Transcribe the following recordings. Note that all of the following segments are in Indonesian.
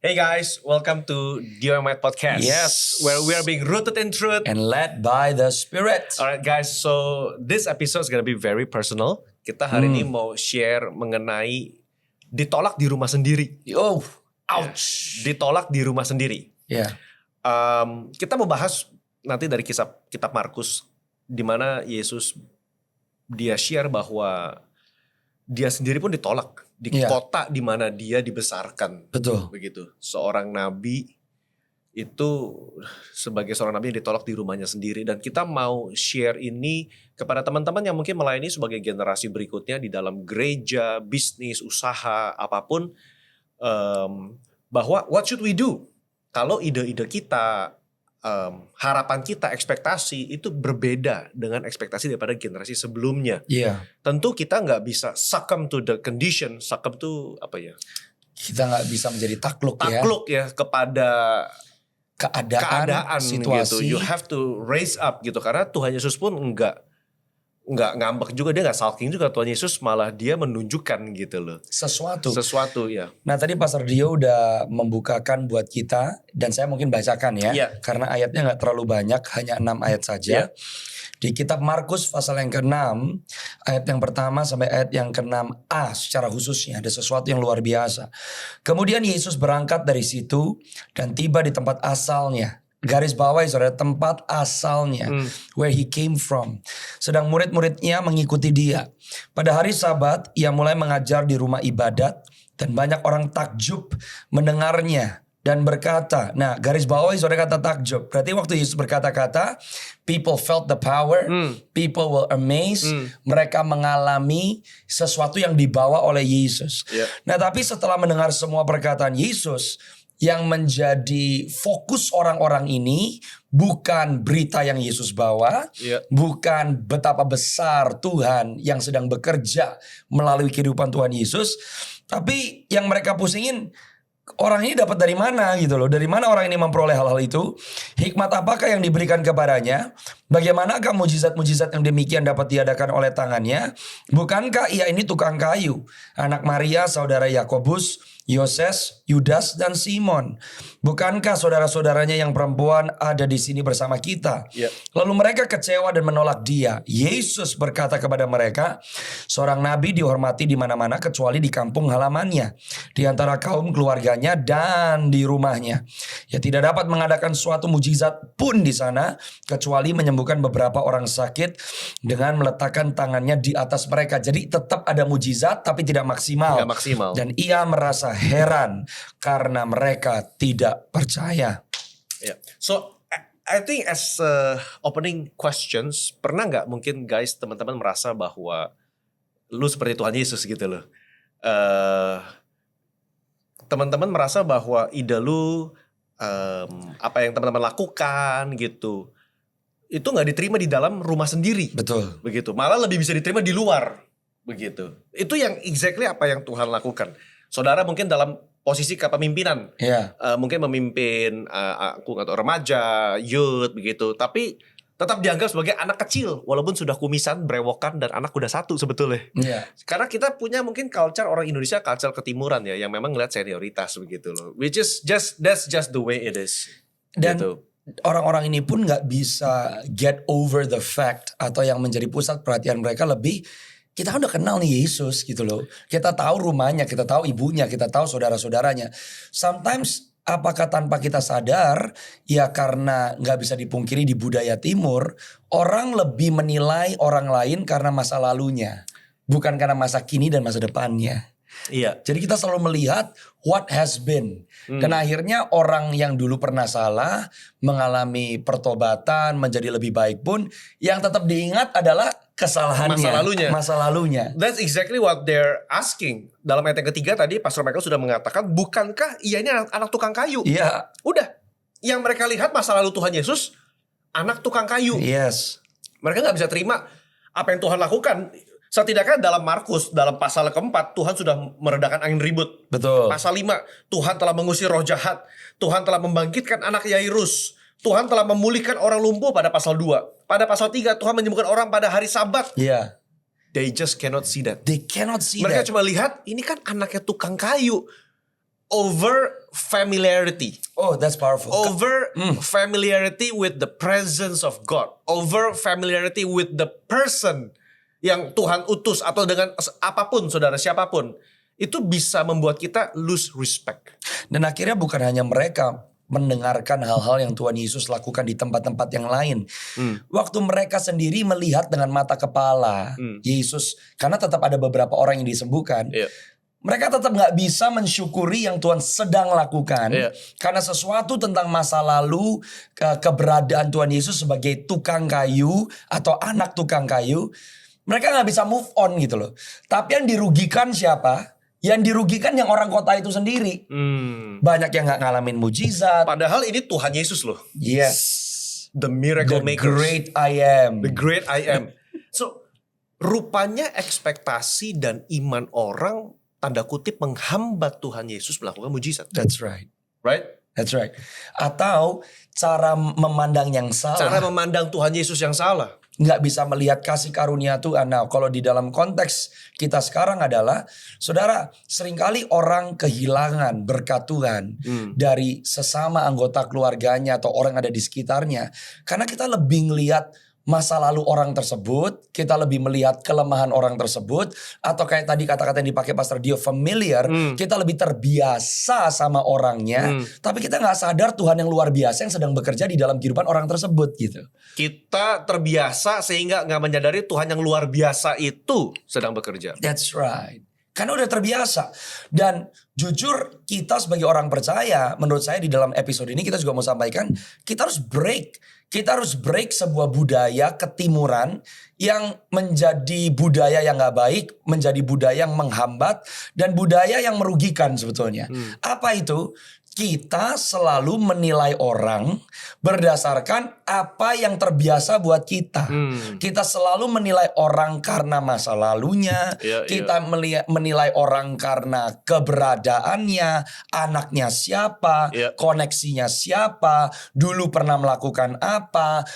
Hey guys, welcome to DIY Podcast. Yes. Where we are being rooted in truth. And led by the Spirit. Alright guys, so this episode is gonna be very personal. Kita hari ini mau share mengenai ditolak di rumah sendiri. Oh, Ouch. Ditolak di rumah sendiri. yeah. Kita mau bahas nanti dari kisah kitab Markus, di mana Yesus dia share bahwa dia sendiri pun ditolak di kota di mana dia dibesarkan. Betul. Begitu. Seorang nabi itu sebagai seorang nabi yang ditolak di rumahnya sendiri, dan kita mau share ini kepada teman-teman yang mungkin melayani sebagai generasi berikutnya di dalam gereja, bisnis, usaha, apapun, bahwa what should we do kalau ide-ide kita, harapan kita, ekspektasi itu berbeda dengan ekspektasi daripada generasi sebelumnya. Iya. Tentu kita nggak bisa succumb to the condition. Succumb to apa ya? Kita nggak bisa menjadi takluk ya kepada keadaan situasi. gitu. You have to raise up gitu, karena Tuhan Yesus pun nggak ngambek juga, dia nggak sulking juga. Tuhan Yesus malah dia menunjukkan gitu loh sesuatu ya. Nah tadi Pastor Dio udah membukakan buat kita, dan saya mungkin bacakan ya, karena ayatnya nggak terlalu banyak, hanya 6 ayat saja. Di kitab Markus pasal yang ke-6, ayat yang pertama sampai ayat yang ke-6a secara khususnya ada sesuatu yang luar biasa. Kemudian Yesus berangkat dari situ dan tiba di tempat asalnya. Garis bawahi saudara, tempat asalnya, where he came from. Sedang murid-muridnya mengikuti dia. Pada hari Sabat ia mulai mengajar di rumah ibadat, dan banyak orang takjub mendengarnya dan berkata. Nah garis bawahi saudara kata takjub. Berarti waktu Yesus berkata-kata, people felt the power, people were amazed, mereka mengalami sesuatu yang dibawa oleh Yesus. Nah tapi setelah mendengar semua perkataan Yesus, yang menjadi fokus orang-orang ini bukan berita yang Yesus bawa, bukan betapa besar Tuhan yang sedang bekerja melalui kehidupan Tuhan Yesus, tapi yang mereka pusingin, orang ini dapat dari mana gitu loh. Dari mana orang ini memperoleh hal-hal itu? Hikmat apakah yang diberikan kepadanya? Bagaimanakah mujizat-mujizat yang demikian dapat diadakan oleh tangannya? Bukankah ia ini tukang kayu, anak Maria, saudara Yakobus, Yoses, Yudas, dan Simon? Bukankah saudara-saudaranya yang perempuan ada di sini bersama kita? Lalu mereka kecewa dan menolak dia. Yesus berkata kepada mereka, seorang nabi dihormati di mana-mana kecuali di kampung halamannya, di antara kaum keluarganya, dan di rumahnya. Ia tidak dapat mengadakan suatu mujizat pun di sana, kecuali menyembuhkan beberapa orang sakit dengan meletakkan tangannya di atas mereka. Jadi tetap ada mujizat tapi tidak maksimal. Dan ia merasa heran karena mereka tidak percaya. So I think as opening questions, pernah nggak mungkin guys, teman-teman merasa bahwa lu seperti Tuhan Yesus gitu loh. Teman-teman merasa bahwa ide lu, apa yang teman-teman lakukan gitu, itu nggak diterima di dalam rumah sendiri. Betul. Begitu. Malah lebih bisa diterima di luar. Begitu. Itu yang exactly apa yang Tuhan lakukan. Saudara mungkin dalam posisi kepemimpinan, mungkin memimpin aku nggak tahu, remaja, youth begitu, tapi tetap dianggap sebagai anak kecil walaupun sudah kumisan, brewokan, dan anak udah satu sebetulnya. Karena kita punya mungkin culture orang Indonesia, culture ketimuran ya, yang memang ngeliat senioritas begitu loh. Which is that's just the way it is. Dan gitu. Orang-orang ini pun nggak bisa get over the fact, atau yang menjadi pusat perhatian mereka lebih, kita udah kenal nih Yesus gitu loh. Kita tahu rumahnya, kita tahu ibunya, kita tahu saudara-saudaranya. Sometimes apakah tanpa kita sadar, ya karena gak bisa dipungkiri di budaya timur, orang lebih menilai orang lain karena masa lalunya, bukan karena masa kini dan masa depannya. Jadi kita selalu melihat what has been. Dan akhirnya orang yang dulu pernah salah, mengalami pertobatan, menjadi lebih baik pun, yang tetap diingat adalah kesalahannya, masa lalunya. That's exactly what they're asking. Dalam ayat yang ketiga tadi Pastor Michael sudah mengatakan, bukankah ia ini anak tukang kayu? Udah, yang mereka lihat masa lalu Tuhan Yesus, anak tukang kayu. Mereka gak bisa terima apa yang Tuhan lakukan. Setidaknya dalam Markus, dalam pasal keempat, Tuhan sudah meredakan angin ribut. Betul. Pasal 5, Tuhan telah mengusir roh jahat. Tuhan telah membangkitkan anak Yairus. Tuhan telah memulihkan orang lumpuh pada pasal 2. Pada pasal 3, Tuhan menyembuhkan orang pada hari Sabat. They just cannot see that. They cannot see Mereka that. cuma lihat, ini kan anaknya tukang kayu. over familiarity. Oh, that's powerful. Over familiarity with the presence of God. Over familiarity with the person yang Tuhan utus atau dengan apapun, saudara, siapapun. Itu bisa membuat kita lose respect. Dan akhirnya bukan hanya mereka mendengarkan hal-hal yang Tuhan Yesus lakukan di tempat-tempat yang lain. Waktu mereka sendiri melihat dengan mata kepala Yesus, karena tetap ada beberapa orang yang disembuhkan. Mereka tetap gak bisa mensyukuri yang Tuhan sedang lakukan. Karena sesuatu tentang masa lalu, keberadaan Tuhan Yesus sebagai tukang kayu atau anak tukang kayu, mereka gak bisa move on gitu loh. Tapi yang dirugikan siapa? Yang dirugikan yang orang kota itu sendiri. Banyak yang gak ngalamin mujizat. Padahal ini Tuhan Yesus loh. Yes. The miracle maker. The great I am. The great I am. So, rupanya ekspektasi dan iman orang tanda kutip menghambat Tuhan Yesus melakukan mujizat. That's right. Right? That's right. Atau cara memandang yang salah. Cara memandang Tuhan Yesus yang salah. Nggak bisa melihat kasih karunia Tuhan. Nah, kalau di dalam konteks kita sekarang adalah, saudara, seringkali orang kehilangan berkat Tuhan dari sesama anggota keluarganya atau orang yang ada di sekitarnya. Karena kita lebih ngelihat masa lalu orang tersebut, kita lebih melihat kelemahan orang tersebut, atau kayak tadi kata-kata yang dipakai Pastor Dio, familiar, kita lebih terbiasa sama orangnya, tapi kita nggak sadar Tuhan yang luar biasa yang sedang bekerja di dalam kehidupan orang tersebut gitu. Kita terbiasa sehingga nggak menyadari Tuhan yang luar biasa itu sedang bekerja. That's right. Karena udah terbiasa. Dan jujur kita sebagai orang percaya, menurut saya di dalam episode ini kita juga mau sampaikan, kita harus break. Kita harus break sebuah budaya ketimuran yang menjadi budaya yang gak baik, menjadi budaya yang menghambat, dan budaya yang merugikan sebetulnya. Apa itu? Kita selalu menilai orang berdasarkan apa yang terbiasa buat kita. Kita selalu menilai orang karena masa lalunya. Kita menilai orang karena keberadaannya, anaknya siapa, koneksinya siapa, dulu pernah melakukan apa,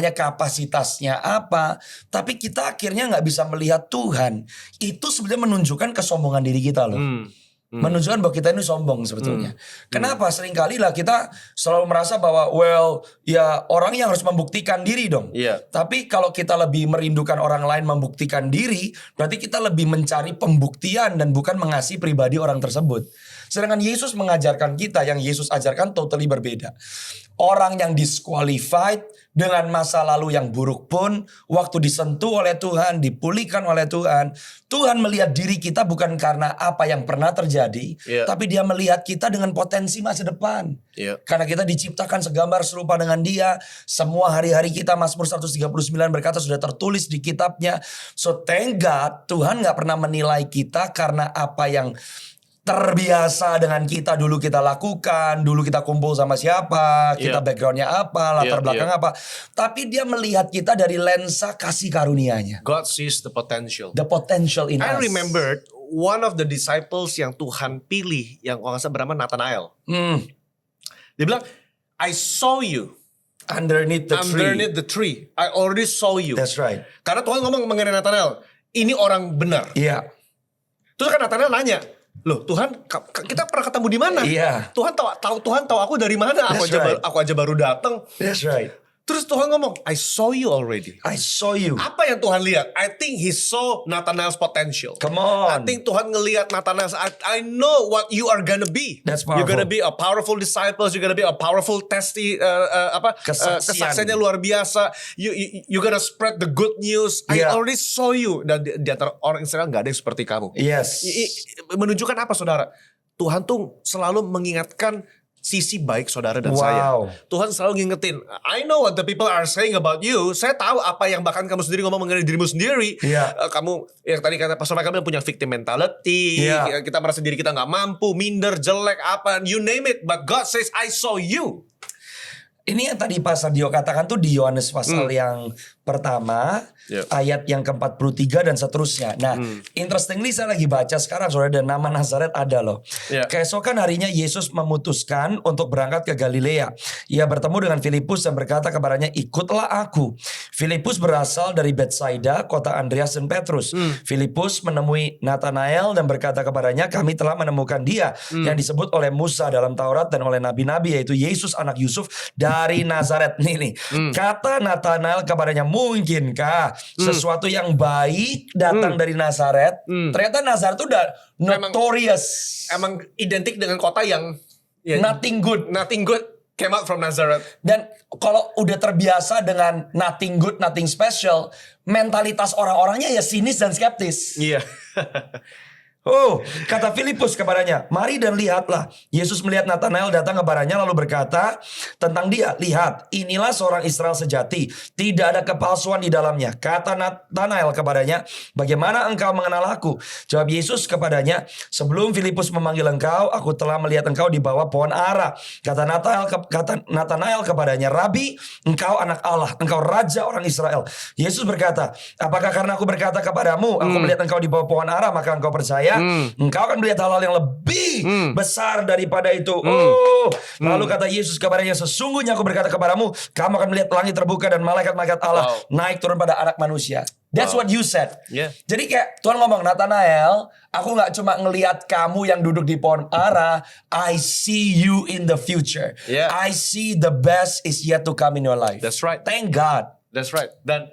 kapasitasnya apa. Tapi kita akhirnya nggak bisa melihat Tuhan. Itu sebenarnya menunjukkan kesombongan diri kita loh. Menunjukkan bahwa kita ini sombong sebetulnya. Kenapa? Seringkali lah kita selalu merasa bahwa ya orang yang harus membuktikan diri dong. Tapi kalau kita lebih merindukan orang lain membuktikan diri, berarti kita lebih mencari pembuktian dan bukan mengasihi pribadi orang tersebut. Sedangkan Yesus mengajarkan kita, yang Yesus ajarkan totally berbeda. Orang yang disqualified dengan masa lalu yang buruk pun, waktu disentuh oleh Tuhan, dipulihkan oleh Tuhan, Tuhan melihat diri kita bukan karena apa yang pernah terjadi, tapi Dia melihat kita dengan potensi masa depan. Karena kita diciptakan segambar serupa dengan Dia, semua hari-hari kita, Mazmur 139 berkata sudah tertulis di kitabnya. So thank God, Tuhan gak pernah menilai kita karena apa yang terbiasa dengan kita dulu kita lakukan, dulu kita kumpul sama siapa, kita backgroundnya apa, latar belakang apa. Tapi Dia melihat kita dari lensa kasih karunia-Nya. God sees the potential. The potential in us. I remember one of the disciples yang Tuhan pilih, yang kalau nggak salah bernama Nathanael. Dia bilang, I saw you underneath the tree. I already saw you. That's right. Karena Tuhan ngomong mengenai Nathanael, ini orang benar. Terus kan Nathanael nanya, loh Tuhan, kita pernah ketemu di mana? Tuhan tahu aku dari mana? Aku aja baru datang. That's right. Terus Tuhan ngomong, I saw you already. I saw you. Apa yang Tuhan lihat? I think He saw Nathanael's potential. Come on. I think Tuhan ngelihat Nathanael. I know what you are gonna be. That's powerful. You're gonna be a powerful disciple. You're gonna be a powerful kesaksiannya luar biasa. You're gonna spread the good news. I already saw you. Dan di antara orang Israel nggak ada yang seperti kamu. Yes. Menunjukkan apa, saudara? Tuhan tuh selalu mengingatkan sisi baik saudara dan saya. Tuhan selalu ngingetin, I know what the people are saying about you. Saya tahu apa yang bahkan kamu sendiri ngomong mengenai dirimu sendiri. Kamu yang tadi kata Pastor Michael punya victim mentality. Kita merasa diri kita gak mampu, minder, jelek, apa, you name it. But God says, I saw you. Ini yang tadi Pastor Dio katakan tuh di Yohanes pasal yang pertama, ayat yang ke-43 dan seterusnya. Nah, interestingly saya lagi baca sekarang saudara, dan nama Nazaret ada loh. Keesokan harinya Yesus memutuskan untuk berangkat ke Galilea. Ia bertemu dengan Filipus dan berkata kepadanya, ikutlah aku. Filipus berasal dari Betsaida, kota Andreas dan Petrus. Filipus menemui Nathanael dan berkata kepadanya, kami telah menemukan dia yang disebut oleh Musa dalam Taurat dan oleh nabi-nabi, yaitu Yesus anak Yusuf dari Nazaret. Nih. Kata Nathanael kepadanya, mungkinkah sesuatu yang baik datang dari Nazaret? Ternyata Nazaret itu udah notorious. Emang identik dengan kota yang nothing good came out from Nazareth. Dan kalau udah terbiasa dengan nothing good, nothing special, mentalitas orang-orangnya ya sinis dan skeptis. Iya. Oh, kata Filipus kepadanya, mari dan lihatlah. Yesus melihat Nathanael datang kepadanya lalu berkata tentang dia, lihat, inilah seorang Israel sejati, tidak ada kepalsuan di dalamnya. Kata Nathanael kepadanya, bagaimana engkau mengenal aku? Jawab Yesus kepadanya, sebelum Filipus memanggil engkau, aku telah melihat engkau di bawah pohon ara. Kata Nathanael kepadanya, Rabi, engkau anak Allah, engkau raja orang Israel. Yesus berkata, apakah karena aku berkata kepadamu, aku melihat engkau di bawah pohon ara, maka engkau percaya? Engkau akan melihat hal-hal yang lebih besar daripada itu. Lalu kata Yesus kepadanya, sesungguhnya aku berkata kepadamu, kamu akan melihat langit terbuka dan malaikat-malaikat Allah naik turun pada anak manusia. That's what you said. Jadi kayak Tuhan ngomong, Nathanael, aku gak cuma ngelihat kamu yang duduk di pohon ara, I see you in the future. I see the best is yet to come in your life. That's right. Thank God. That's right. Dan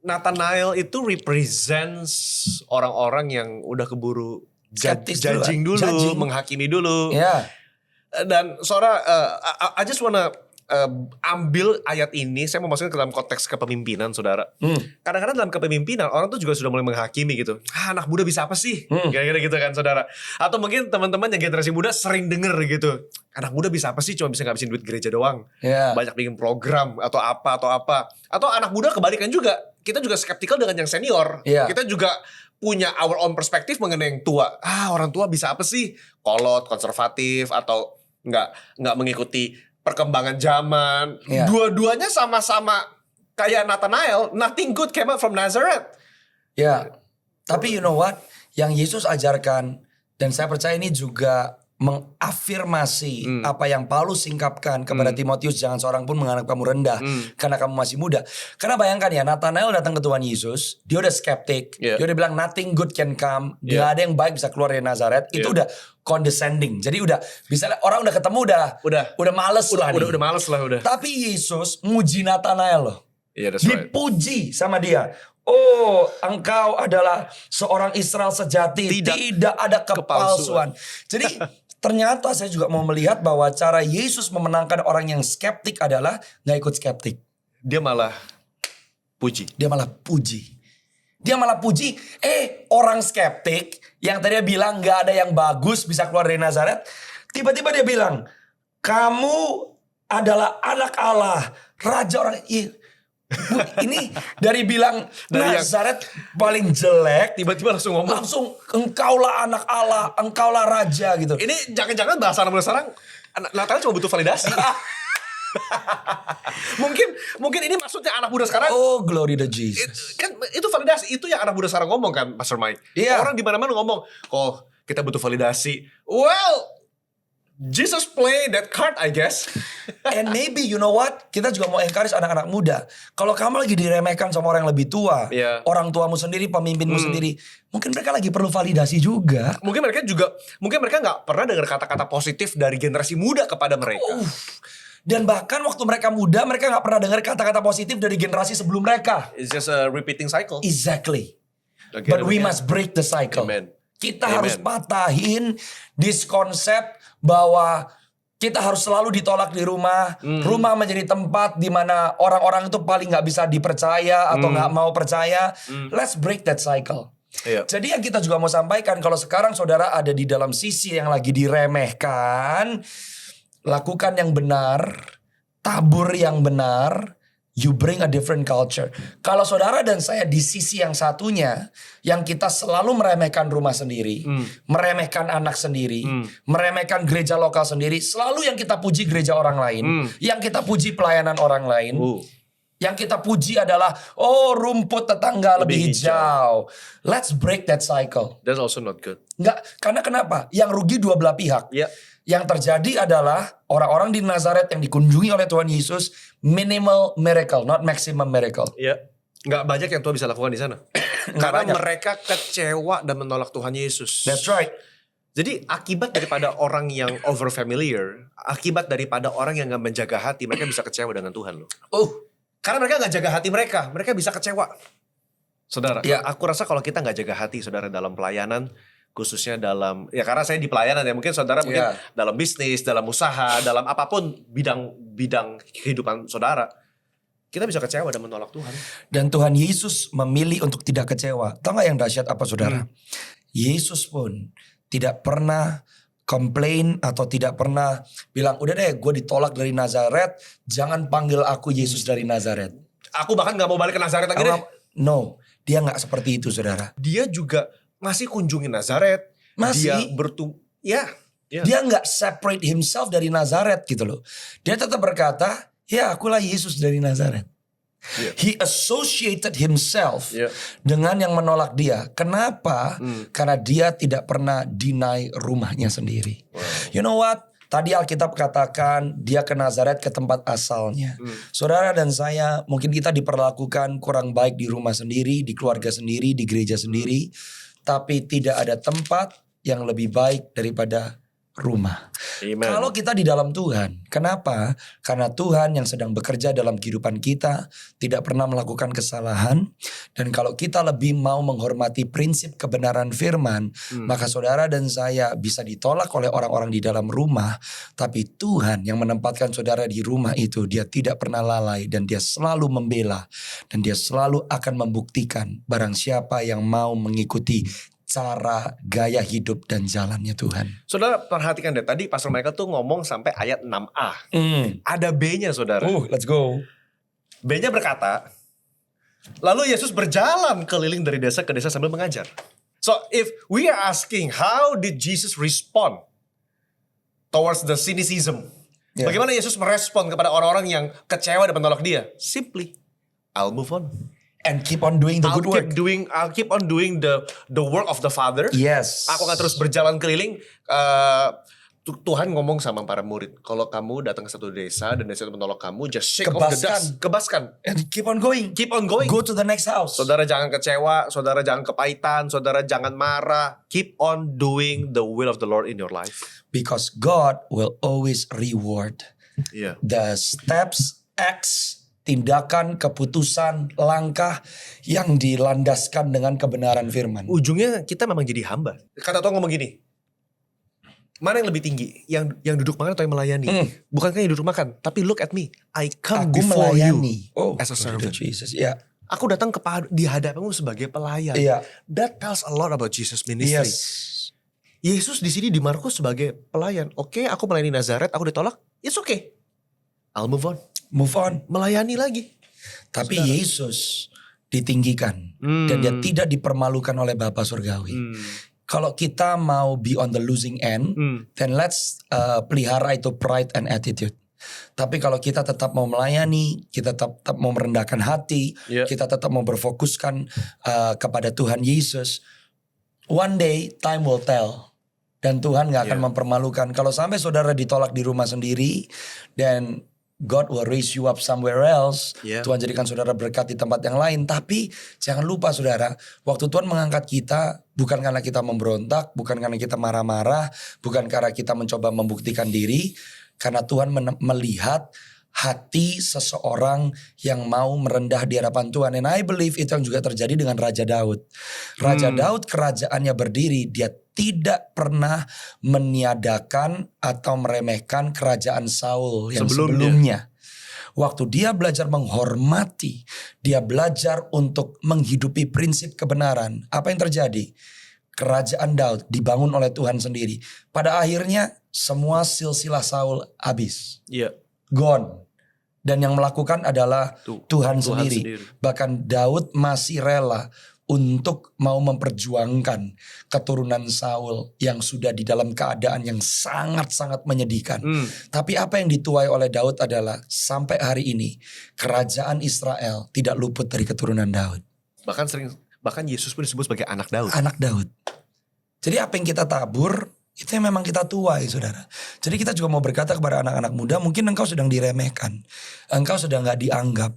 Nathanael itu represents orang-orang yang udah keburu judging dulu, menghakimi dulu. Dan saudara, I just wanna ambil ayat ini, saya mau masukin ke dalam konteks kepemimpinan, saudara. Kadang-kadang dalam kepemimpinan orang tuh juga sudah mulai menghakimi gitu. Anak muda bisa apa sih? Kira-kira gitu kan, saudara. Atau mungkin teman-teman yang generasi muda sering denger gitu. Anak muda bisa apa sih? Cuma bisa ngabisin duit gereja doang. Banyak bikin program atau apa. Atau anak muda kebalikan juga. Kita juga skeptikal dengan yang senior. Kita juga punya our own perspektif mengenai yang tua. Orang tua bisa apa sih? Kolot, konservatif, atau nggak mengikuti perkembangan zaman. Dua-duanya sama-sama kayak Nathanael. Nothing good came out from Nazareth. Tapi you know what? Yang Yesus ajarkan, dan saya percaya ini juga mengafirmasi apa yang Paulus singkapkan kepada Timotius, jangan seorang pun menganggap kamu rendah karena kamu masih muda. Karena bayangkan ya, Nathanael datang ke Tuhan Yesus, dia udah skeptik, dia udah bilang nothing good can come, gak ada yang baik bisa keluar dari Nazaret. Itu udah condescending. Jadi udah bisa, orang udah ketemu udah males lah. Udah males lah udah. Tapi Yesus nguji Nathanael loh. That's right. Dipuji sama dia. Oh, engkau adalah seorang Israel sejati, tidak ada kepalsuan. Jadi ternyata saya juga mau melihat bahwa cara Yesus memenangkan orang yang skeptik adalah gak ikut skeptik. Dia malah puji. Orang skeptik yang tadinya bilang gak ada yang bagus bisa keluar dari Nazaret, tiba-tiba dia bilang, kamu adalah anak Allah, raja orang. Ini dari bilang Nazaret paling jelek, tiba-tiba langsung ngomong, engkaulah anak Allah, engkaulah raja gitu. Ini jangan-jangan bahasa anak muda sekarang Nathanael cuma butuh validasi. mungkin ini maksudnya anak muda sekarang. Oh, glory to Jesus. Itu validasi, itu yang anak muda sekarang ngomong kan, Pastor Mike. Orang di mana-mana ngomong, kita butuh validasi. Well, Jesus play that card, I guess. And maybe you know what? Kita juga mau encourage anak-anak muda. Kalau kamu lagi diremehkan sama orang yang lebih tua, orang tuamu sendiri, pemimpinmu sendiri, mungkin mereka lagi perlu validasi juga. Mungkin mereka nggak pernah dengar kata-kata positif dari generasi muda kepada mereka. Dan bahkan waktu mereka muda, mereka nggak pernah dengar kata-kata positif dari generasi sebelum mereka. It's just a repeating cycle. Exactly. But we must break the cycle. Kita harus patahin this konsep bahwa kita harus selalu ditolak di rumah. Rumah menjadi tempat di mana orang-orang itu paling gak bisa dipercaya atau gak mau percaya. Let's break that cycle. Jadi yang kita juga mau sampaikan, kalau sekarang saudara ada di dalam sisi yang lagi diremehkan, lakukan yang benar, tabur yang benar, you bring a different culture. Kalau saudara dan saya di sisi yang satunya, yang kita selalu meremehkan rumah sendiri, meremehkan anak sendiri, meremehkan gereja lokal sendiri, selalu yang kita puji gereja orang lain, yang kita puji pelayanan orang lain, yang kita puji adalah, rumput tetangga lebih hijau. Let's break that cycle. That's also not good. Enggak, karena kenapa? Yang rugi dua belah pihak. Yang terjadi adalah orang-orang di Nazaret yang dikunjungi oleh Tuhan Yesus, minimal miracle, not maximum miracle. Nggak banyak yang Tuhan bisa lakukan di sana. Karena mereka kecewa dan menolak Tuhan Yesus. That's right. Jadi akibat daripada orang yang over familiar, akibat daripada orang yang gak menjaga hati, mereka bisa kecewa dengan Tuhan loh. Karena mereka gak jaga hati mereka bisa kecewa. Saudara, aku rasa kalau kita gak jaga hati, saudara, dalam pelayanan, khususnya dalam, ya karena saya di pelayanan ya, mungkin saudara mungkin dalam bisnis, dalam usaha, dalam apapun bidang kehidupan saudara, kita bisa kecewa dan menolak Tuhan. Dan Tuhan Yesus memilih untuk tidak kecewa. Tahu gak yang dahsyat apa saudara? Yesus pun tidak pernah komplain atau tidak pernah bilang, udah deh gue ditolak dari Nazaret, jangan panggil aku Yesus dari Nazaret. Aku bahkan gak mau balik ke Nazaret lagi deh. No, dia gak seperti itu saudara. Dia juga masih kunjungi Nazaret. Masih. Dia Dia gak separate himself dari Nazaret gitu loh. Dia tetap berkata, ya akulah Yesus dari Nazaret. He associated himself dengan yang menolak dia. Kenapa? Karena dia tidak pernah deny rumahnya sendiri. You know what? Tadi Alkitab katakan dia ke Nazaret, ke tempat asalnya. Saudara dan saya, mungkin kita diperlakukan kurang baik di rumah sendiri, di keluarga sendiri, di gereja sendiri. Tapi tidak ada tempat yang lebih baik daripada rumah. Amen. Kalau kita di dalam Tuhan, kenapa? Karena Tuhan yang sedang bekerja dalam kehidupan kita tidak pernah melakukan kesalahan. Dan kalau kita lebih mau menghormati prinsip kebenaran firman, maka saudara dan saya bisa ditolak oleh orang-orang di dalam rumah. Tapi Tuhan yang menempatkan saudara di rumah itu, dia tidak pernah lalai dan dia selalu membela. Dan dia selalu akan membuktikan barang siapa yang mau mengikuti cara, gaya hidup dan jalannya Tuhan. Saudara perhatikan deh, tadi Pastor Michael tuh ngomong sampai ayat 6a. Ada B-nya saudara. Let's go. B-nya berkata, lalu Yesus berjalan keliling dari desa ke desa sambil mengajar. So if we are asking, how did Jesus respond towards the cynicism? Bagaimana Yesus merespon kepada orang-orang yang kecewa dan menolak dia? Simply, I'll move on. And keep on doing the good work. I'll keep on doing the work of the Father. Yes. Aku akan terus berjalan keliling. Tuhan ngomong sama para murid, kalau kamu datang ke satu desa dan desa itu menolak kamu, just shake off the dust. Kebaskan. And keep on going. Keep on going. Go to the next house. Saudara jangan kecewa, saudara jangan kepahitan, saudara jangan marah. Keep on doing the will of the Lord in your life. Because God will always reward the steps, acts, tindakan, keputusan, langkah yang dilandaskan dengan kebenaran firman. Ujungnya kita memang jadi hamba. Kata Tuhan ngomong gini, mana yang lebih tinggi? Yang duduk makan atau yang melayani? Bukankah yang duduk makan? Tapi look at me, I come before melayani. You as a servant. Jesus. Aku datang di hadapanmu sebagai pelayan. That tells a lot about Jesus ministry. Yesus di sini di Markus sebagai pelayan. Oke, aku melayani Nazaret, aku ditolak. It's okay. I'll move on. Melayani lagi. Tapi saudara, Yesus ditinggikan. Dan dia tidak dipermalukan oleh Bapa Surgawi. Kalau kita mau be on the losing end, then let's pelihara itu pride and attitude. Tapi kalau kita tetap mau melayani, kita tetap mau merendahkan hati, kita tetap mau berfokuskan kepada Tuhan Yesus, one day time will tell. Dan Tuhan gak akan mempermalukan. Kalau sampai saudara ditolak di rumah sendiri, dan God will raise you up somewhere else. Tuhan jadikan saudara berkat di tempat yang lain. Tapi jangan lupa saudara, waktu Tuhan mengangkat kita, bukan karena kita memberontak, bukan karena kita marah-marah, bukan karena kita mencoba membuktikan diri. Karena Tuhan melihat hati seseorang yang mau merendah di hadapan Tuhan. And I believe itu yang juga terjadi dengan Raja Daud. Raja Daud kerajaannya berdiri, dia tidak pernah meniadakan atau meremehkan kerajaan Saul yang sebelumnya. Waktu dia belajar menghormati, dia belajar untuk menghidupi prinsip kebenaran. Apa yang terjadi? Kerajaan Daud dibangun oleh Tuhan sendiri. Pada akhirnya semua silsilah Saul habis. Gone. Dan yang melakukan adalah Tuhan sendiri. Bahkan Daud masih rela untuk mau memperjuangkan keturunan Saul yang sudah di dalam keadaan yang sangat-sangat menyedihkan. Tapi apa yang dituai oleh Daud adalah sampai hari ini kerajaan Israel tidak luput dari keturunan Daud. Bahkan Yesus pun disebut sebagai anak Daud. Anak Daud. Jadi apa yang kita tabur, itu yang memang kita tuai saudara. Jadi kita juga mau berkata kepada anak-anak muda, mungkin engkau sedang diremehkan. Engkau sedang gak dianggap.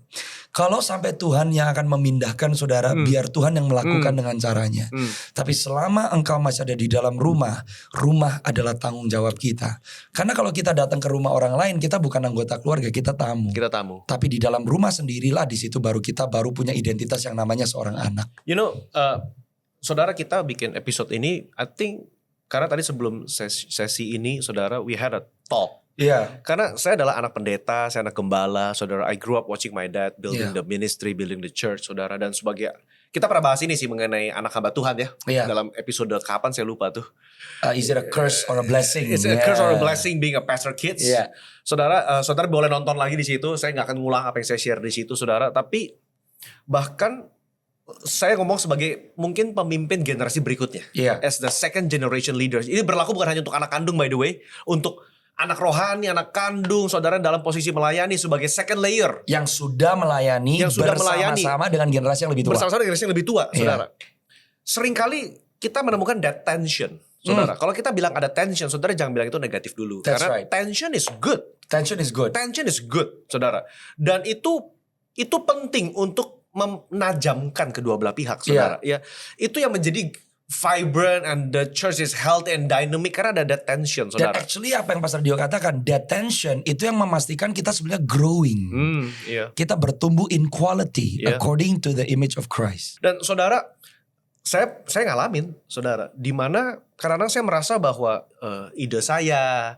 Kalau sampai Tuhan yang akan memindahkan saudara, biar Tuhan yang melakukan dengan caranya. Tapi selama engkau masih ada di dalam rumah, rumah adalah tanggung jawab kita. Karena kalau kita datang ke rumah orang lain, kita bukan anggota keluarga, kita tamu. Kita tamu. Tapi di dalam rumah sendirilah, di situ baru kita punya identitas yang namanya seorang anak. You know, saudara, kita bikin episode ini, I think karena tadi sebelum sesi ini, saudara, we had a talk. Iya. Karena saya adalah anak pendeta, saya anak gembala, saudara. I grew up watching my dad building the ministry, building the church, saudara. Dan sebagai, kita pernah bahas ini sih mengenai anak hamba Tuhan ya. Dalam episode kapan saya lupa tuh. Is it a curse or a blessing? It's a curse or a blessing being a pastor kids. Saudara, saudara boleh nonton lagi di situ. Saya nggak akan ngulang apa yang saya share di situ, saudara. Tapi bahkan saya ngomong sebagai mungkin pemimpin generasi berikutnya. As the second generation leaders. Ini berlaku bukan hanya untuk anak kandung, by the way. Untuk anak rohani, anak kandung, saudara dalam posisi melayani sebagai second layer. Yang sudah melayani bersama-sama dengan generasi yang lebih tua. Bersama-sama dengan generasi yang lebih tua, saudara. Seringkali kita menemukan that tension, saudara. Kalau kita bilang ada tension, saudara jangan bilang itu negatif dulu. Karena tension is good. Tension is good. Tension is good, saudara. Dan itu penting untuk menajamkan kedua belah pihak, saudara. Ya, itu yang menjadi vibrant and the church is healthy and dynamic karena ada that tension, saudara. Dan actually apa yang Pastor Dio katakan, that tension itu yang memastikan kita sebenarnya growing. Kita bertumbuh in quality according to the image of Christ. Dan saudara, saya ngalamin, saudara, di mana karena saya merasa bahwa ide saya,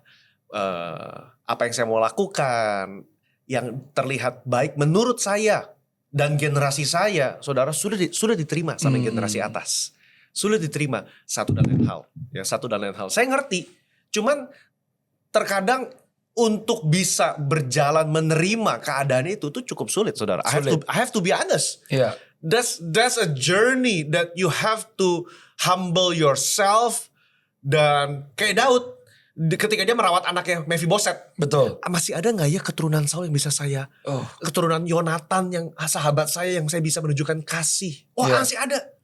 apa yang saya mau lakukan, yang terlihat baik menurut saya dan generasi saya, saudara, sudah diterima sama generasi atas. Sulit diterima satu dan lain hal. Saya ngerti, cuman terkadang untuk bisa berjalan menerima keadaan itu tuh cukup sulit, saudara. I have to be honest. That's a journey that you have to humble yourself. Dan kayak Daud, ketika dia merawat anaknya Mephiboset, betul. Masih ada nggak ya keturunan Saul yang bisa saya, keturunan Yonatan yang sahabat saya yang saya bisa menunjukkan kasih? Masih ada.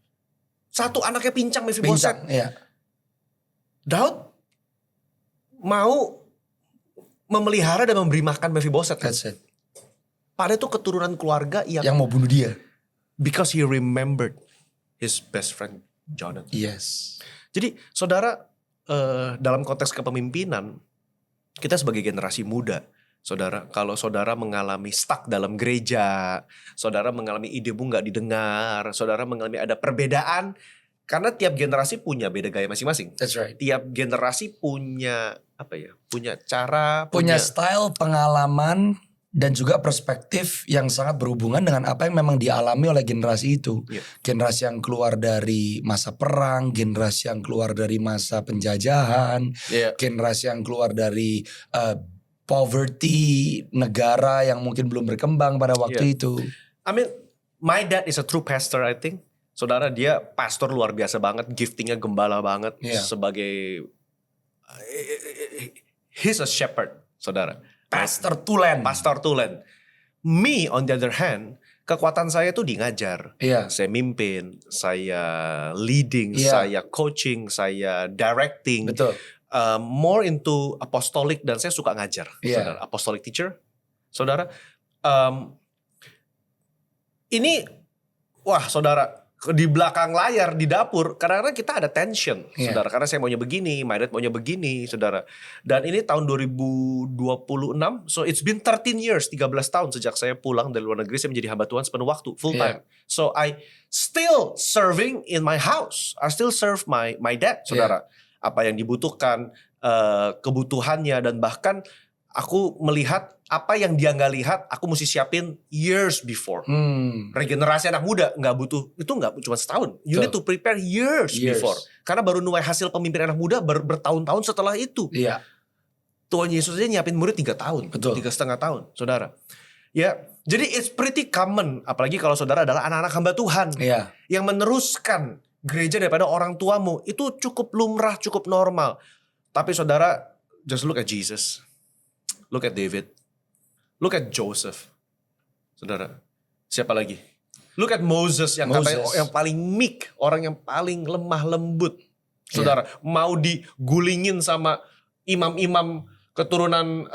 Satu anaknya pincang Mephiboset. Daud mau memelihara dan memberi makan Mephiboset. That's it. Padahal itu keturunan keluarga yang mau bunuh dia. Because he remembered his best friend Jonathan. Yes. Jadi saudara, dalam konteks kepemimpinan, kita sebagai generasi muda, saudara, kalau saudara mengalami stuck dalam gereja, saudara mengalami idemu gak didengar, saudara mengalami ada perbedaan, karena tiap generasi punya beda gaya masing-masing. That's right. Tiap generasi punya punya cara, punya style, pengalaman, dan juga perspektif yang sangat berhubungan dengan apa yang memang dialami oleh generasi itu. Generasi yang keluar dari masa perang, generasi yang keluar dari masa penjajahan, generasi yang keluar dari poverty, negara yang mungkin belum berkembang pada waktu itu. I mean, my dad is a true pastor, I think. Saudara, dia pastor luar biasa banget, giftingnya gembala banget sebagai he's a shepherd, saudara. Pastor Tulen. Me on the other hand, kekuatan saya tuh di ngajar. Saya mimpin, saya leading, saya coaching, saya directing. Betul. More into apostolic dan saya suka ngajar, saudara. Apostolic teacher, saudara. Ini, saudara, di belakang layar, di dapur, kadang-kadang kita ada tension, saudara. Karena saya maunya begini, my dad maunya begini, saudara. Dan ini tahun 2026, so it's been 13 years, 13 tahun sejak saya pulang dari luar negeri, saya menjadi hamba Tuhan sepenuh waktu, full time. So I still serving in my house, I still serve my dad, saudara. Apa yang dibutuhkan, kebutuhannya, dan bahkan aku melihat apa yang dia nggak lihat, aku mesti siapin years before. Regenerasi anak muda nggak butuh, itu nggak cuma setahun. You need to prepare years before. Karena baru nuai hasil pemimpin anak muda bertahun-tahun setelah itu. Tuhan Yesus aja nyiapin murid 3 tahun, 3,5 tahun, saudara. Jadi it's pretty common, apalagi kalau saudara adalah anak-anak hamba Tuhan yang meneruskan gereja daripada orang tuamu. Itu cukup lumrah, cukup normal. Tapi saudara, just look at Jesus. Look at David. Look at Joseph. Saudara, siapa lagi? Look at Moses yang katanya yang paling meek, orang yang paling lemah lembut. Saudara, mau digulingin sama imam-imam keturunan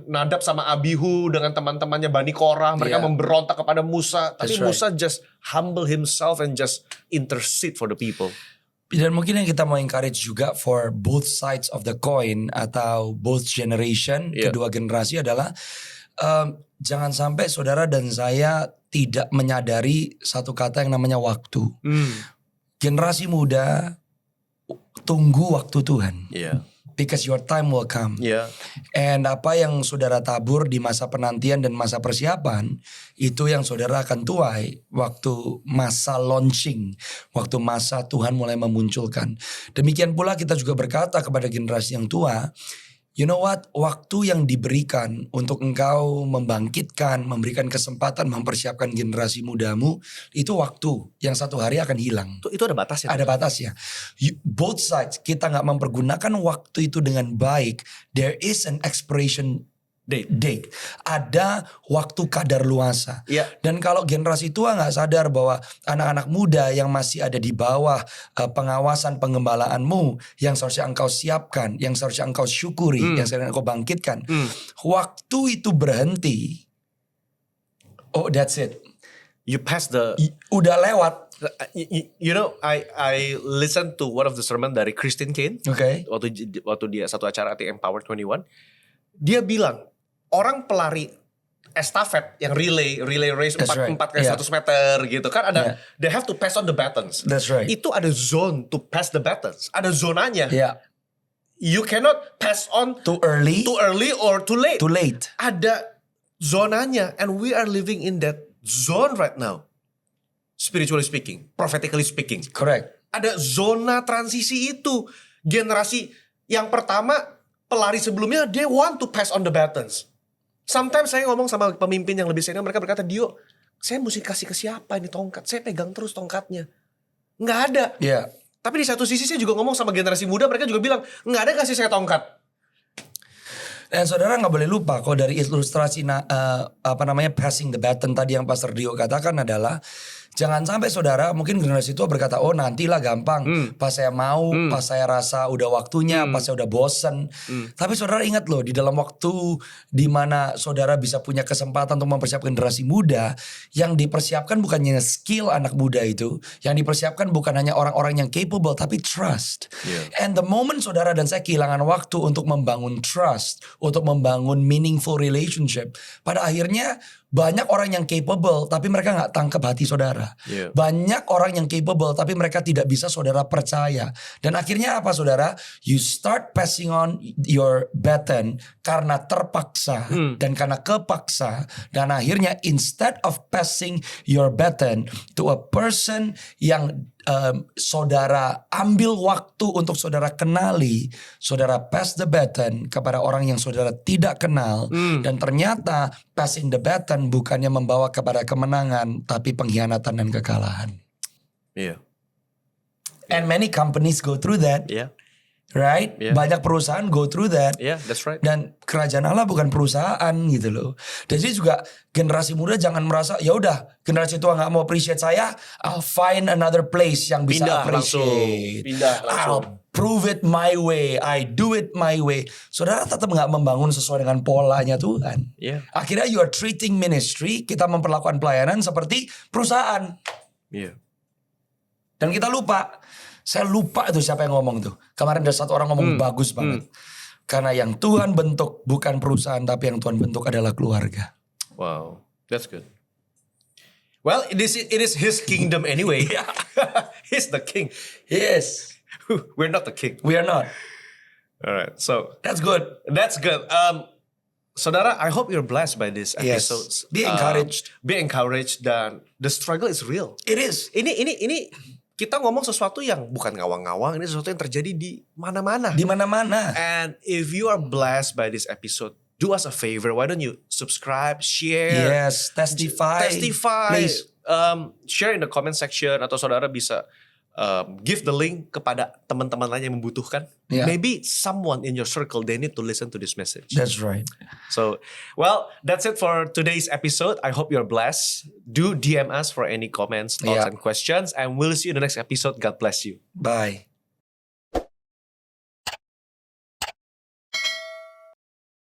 Nadab sama Abihu dengan teman-temannya Bani Korah, mereka memberontak kepada Musa, tapi Musa just humble himself and just intercede for the people. Dan mungkin yang kita mau encourage juga for both sides of the coin atau both generation, kedua generasi adalah jangan sampai saudara dan saya tidak menyadari satu kata yang namanya waktu. Generasi muda, tunggu waktu Tuhan. Because your time will come. And apa yang saudara tabur di masa penantian dan masa persiapan, itu yang saudara akan tuai waktu masa launching, waktu masa Tuhan mulai memunculkan. Demikian pula kita juga berkata kepada generasi yang tua, you know what? Waktu yang diberikan untuk engkau membangkitkan, memberikan kesempatan, mempersiapkan generasi mudamu, itu waktu yang satu hari akan hilang. Itu ada batasnya. Ada batasnya. Both sides, kita gak mempergunakan waktu itu dengan baik. There is an expiration date. Ada waktu kadarluasa. Dan kalau generasi tua gak sadar bahwa anak-anak muda yang masih ada di bawah pengawasan pengembalaanmu, yang seharusnya engkau siapkan, yang seharusnya engkau syukuri, yang seharusnya engkau bangkitkan. Waktu itu berhenti. Oh, that's it. You pass udah lewat. You know, I listened to one of the sermon dari Christine Kane. Waktu dia satu acara di Empower 21. Dia bilang, orang pelari estafet yang relay race 4 kali 100 meter gitu kan ada they have to pass on the batons. That's right. Itu ada zone to pass the batons. Ada zonanya. You cannot pass on too early or too late. Too late. Ada zonanya and we are living in that zone right now. Spiritually speaking, prophetically speaking. Correct. Ada zona transisi itu. Generasi yang pertama pelari sebelumnya they want to pass on the batons. Sometimes saya ngomong sama pemimpin yang lebih senior, mereka berkata, Dio, saya mesti kasih ke siapa ini tongkat? Saya pegang terus tongkatnya. Nggak ada. Tapi di satu sisi saya juga ngomong sama generasi muda, mereka juga bilang, nggak ada kasih saya tongkat. Dan saudara nggak boleh lupa, kalau dari ilustrasi passing the baton tadi yang Pastor Dio katakan adalah, jangan sampai saudara mungkin generasi tua berkata, oh nantilah gampang. Pas saya mau, pas saya rasa udah waktunya, pas saya udah bosen. Tapi saudara ingat loh, di dalam waktu di mana saudara bisa punya kesempatan untuk mempersiapkan generasi muda, yang dipersiapkan bukannya skill anak muda itu, yang dipersiapkan bukan hanya orang-orang yang capable, tapi trust. And the moment saudara dan saya kehilangan waktu untuk membangun trust, untuk membangun meaningful relationship, pada akhirnya banyak orang yang capable tapi mereka gak tangkap hati saudara. Banyak orang yang capable tapi mereka tidak bisa saudara percaya. Dan akhirnya apa saudara? You start passing on your baton karena terpaksa dan karena kepaksa. Dan akhirnya instead of passing your baton to a person yang saudara ambil waktu untuk saudara kenali, saudara pass the baton kepada orang yang saudara tidak kenal, dan ternyata passing the baton bukannya membawa kepada kemenangan, tapi pengkhianatan dan kekalahan. And many companies go through that. Right? Banyak perusahaan go through that. That's right. Dan kerajaan Allah bukan perusahaan gitu loh. Dan jadi juga generasi muda jangan merasa ya udah generasi tua nggak mau appreciate saya, I'll find another place yang bisa appreciate. Pindah langsung. I'll prove it my way, I do it my way. Saudara tetap nggak membangun sesuai dengan polanya Tuhan. Akhirnya you are treating ministry, kita memperlakukan pelayanan seperti perusahaan. Dan kita lupa. Saya lupa itu siapa yang ngomong tuh. Kemarin ada satu orang ngomong bagus banget. Karena yang Tuhan bentuk bukan perusahaan, tapi yang Tuhan bentuk adalah keluarga. Wow, that's good. Well, it is His kingdom anyway. He's the king. Yes. We're not the king. We are not. Alright, so that's good. That's good. Saudara, I hope you're blessed by this episode. Yes. Be encouraged. Be encouraged dan the struggle is real. It is. Ini kita ngomong sesuatu yang bukan ngawang-ngawang, ini sesuatu yang terjadi di mana-mana. Di mana-mana. And if you are blessed by this episode, do us a favor. Why don't you subscribe, share? Yes, testify. Please. Share in the comment section atau saudara bisa give the link kepada teman-teman lain yang membutuhkan. Maybe someone in your circle, they need to listen to this message. That's right. So, well, that's it for today's episode. I hope you're blessed. Do DM us for any comments, thoughts, and questions. And we'll see you in the next episode. God bless you. Bye.